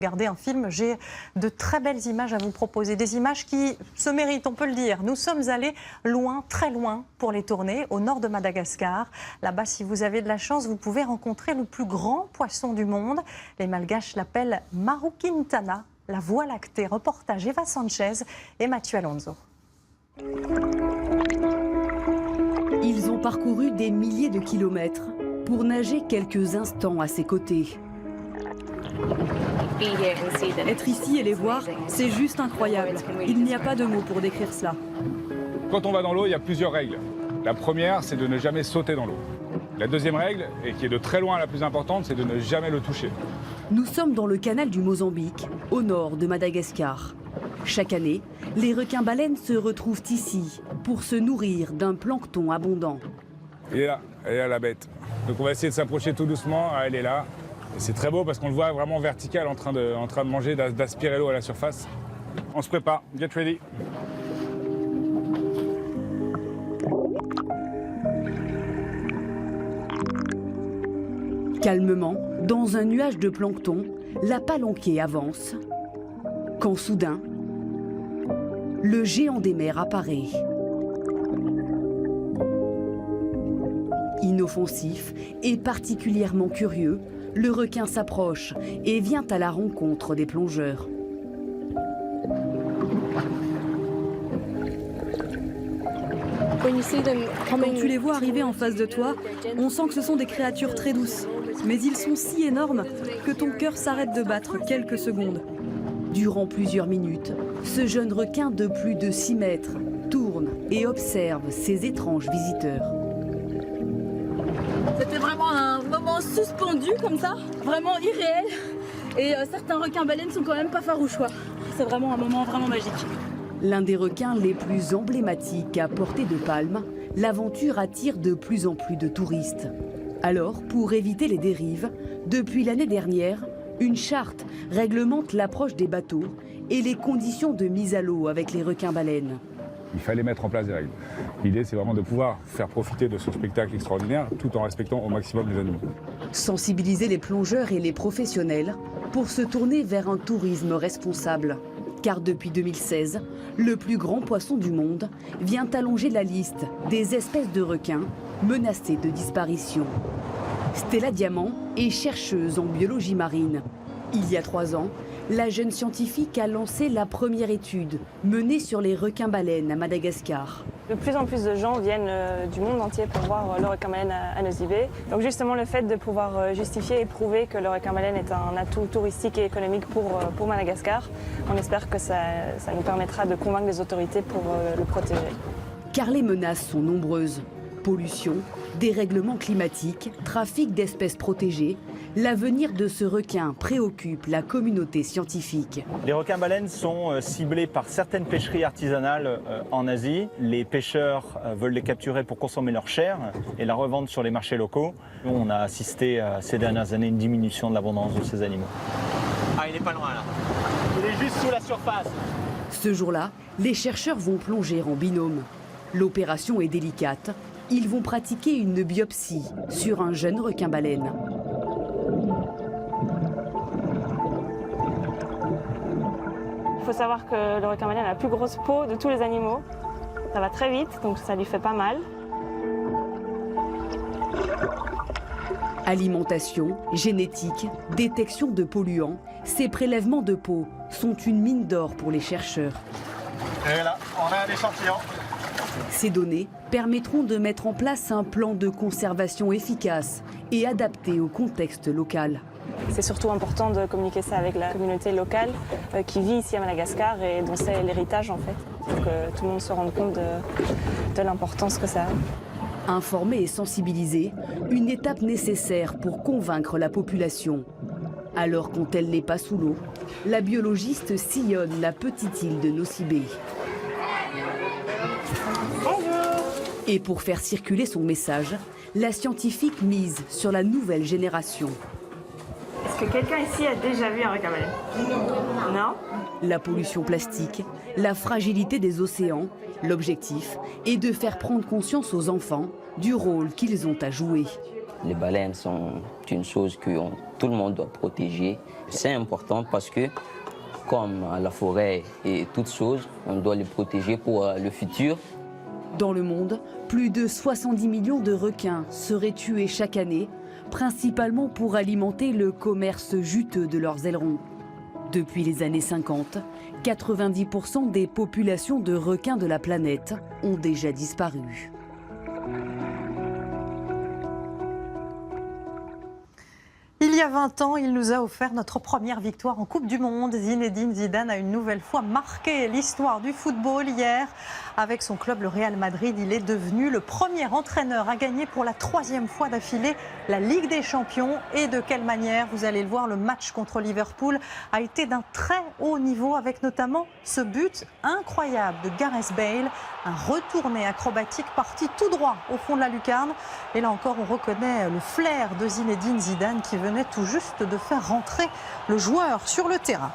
Regardez un film, j'ai de très belles images à vous proposer, des images qui se méritent, on peut le dire. Nous sommes allés loin, très loin pour les tourner, au nord de Madagascar. Là-bas, si vous avez de la chance, vous pouvez rencontrer le plus grand poisson du monde. Les Malgaches l'appellent Maruquintana, la Voie lactée. Reportage Eva Sanchez et Mathieu Alonso. Ils ont parcouru des milliers de kilomètres pour nager quelques instants à ses côtés. Être ici et les voir, c'est juste incroyable. Il n'y a pas de mots pour décrire cela. Quand on va dans l'eau, il y a plusieurs règles. La première, c'est de ne jamais sauter dans l'eau. La deuxième règle, et qui est de très loin la plus importante, c'est de ne jamais le toucher. Nous sommes dans le canal du Mozambique, au nord de Madagascar. Chaque année, les requins-baleines se retrouvent ici pour se nourrir d'un plancton abondant. Elle est là la bête. Donc on va essayer de s'approcher tout doucement. Ah, elle est là. C'est très beau parce qu'on le voit vraiment vertical en train de manger, d'aspirer l'eau à la surface. On se prépare, get ready. Calmement, dans un nuage de plancton, la palanquée avance. Quand soudain, le géant des mers apparaît. Inoffensif et particulièrement curieux, le requin s'approche et vient à la rencontre des plongeurs. Quand tu les vois arriver en face de toi, on sent que ce sont des créatures très douces. Mais ils sont si énormes que ton cœur s'arrête de battre quelques secondes. Durant plusieurs minutes, ce jeune requin de plus de 6 mètres tourne et observe ces étranges visiteurs. C'était vraiment un moment suspendu comme ça, vraiment irréel. Et certains requins-baleines sont quand même pas farouches, quoi. C'est vraiment un moment vraiment magique. L'un des requins les plus emblématiques à portée de palme, l'aventure attire de plus en plus de touristes. Alors, pour éviter les dérives, depuis l'année dernière, une charte réglemente l'approche des bateaux et les conditions de mise à l'eau avec les requins-baleines. Il fallait mettre en place des règles. L'idée, c'est vraiment de pouvoir faire profiter de ce spectacle extraordinaire tout en respectant au maximum les animaux. Sensibiliser les plongeurs et les professionnels pour se tourner vers un tourisme responsable. Car depuis 2016, le plus grand poisson du monde vient allonger la liste des espèces de requins menacées de disparition. Stella Diamant est chercheuse en biologie marine. Il y a 3 ans, la jeune scientifique a lancé la première étude menée sur les requins-baleines à Madagascar. De plus en plus de gens viennent du monde entier pour voir le requin-baleine à Nosy-Be. Donc justement le fait de pouvoir justifier et prouver que le requin-baleine est un atout touristique et économique pour Madagascar, on espère que ça nous permettra de convaincre les autorités pour le protéger. Car les menaces sont nombreuses. Pollution, dérèglement climatique, trafic d'espèces protégées, l'avenir de ce requin préoccupe la communauté scientifique. Les requins-baleines sont ciblés par certaines pêcheries artisanales en Asie. Les pêcheurs veulent les capturer pour consommer leur chair et la revendre sur les marchés locaux. Nous, on a assisté ces dernières années à une diminution de l'abondance de ces animaux. Ah, il n'est pas loin là. Il est juste sous la surface. Ce jour-là, les chercheurs vont plonger en binôme. L'opération est délicate. Ils vont pratiquer une biopsie sur un jeune requin-baleine. Il faut savoir que le requin-baleine a la plus grosse peau de tous les animaux. Ça va très vite, donc ça lui fait pas mal. Alimentation, génétique, détection de polluants, ces prélèvements de peau sont une mine d'or pour les chercheurs. Et là, on a un échantillon. Ces données permettront de mettre en place un plan de conservation efficace et adapté au contexte local. C'est surtout important de communiquer ça avec la communauté locale qui vit ici à Madagascar et dont c'est l'héritage en fait. Pour que tout le monde se rende compte de l'importance que ça a. Informer et sensibiliser, une étape nécessaire pour convaincre la population. Alors quand elle n'est pas sous l'eau, la biologiste sillonne la petite île de Nosy-Be. Et pour faire circuler son message, la scientifique mise sur la nouvelle génération. Est-ce que quelqu'un ici a déjà vu un requin-baleine? Non. La pollution plastique, la fragilité des océans, l'objectif est de faire prendre conscience aux enfants du rôle qu'ils ont à jouer. Les baleines sont une chose que tout le monde doit protéger C'est important parce que, comme la forêt et toutes choses, on doit les protéger pour le futur. Dans le monde, plus de 70 millions de requins seraient tués chaque année, principalement pour alimenter le commerce juteux de leurs ailerons. Depuis les années 50, 90% des populations de requins de la planète ont déjà disparu. Il y a 20 ans, il nous a offert notre première victoire en Coupe du Monde. Zinedine Zidane a une nouvelle fois marqué l'histoire du football hier. Avec son club, le Real Madrid, il est devenu le premier entraîneur à gagner pour la 3e fois d'affilée la Ligue des Champions. Et de quelle manière? Vous allez le voir, le match contre Liverpool a été d'un très haut niveau, avec notamment ce but incroyable de Gareth Bale. Un retourné acrobatique parti tout droit au fond de la lucarne. Et là encore, on reconnaît le flair de Zinedine Zidane qui venait tout juste de faire rentrer le joueur sur le terrain.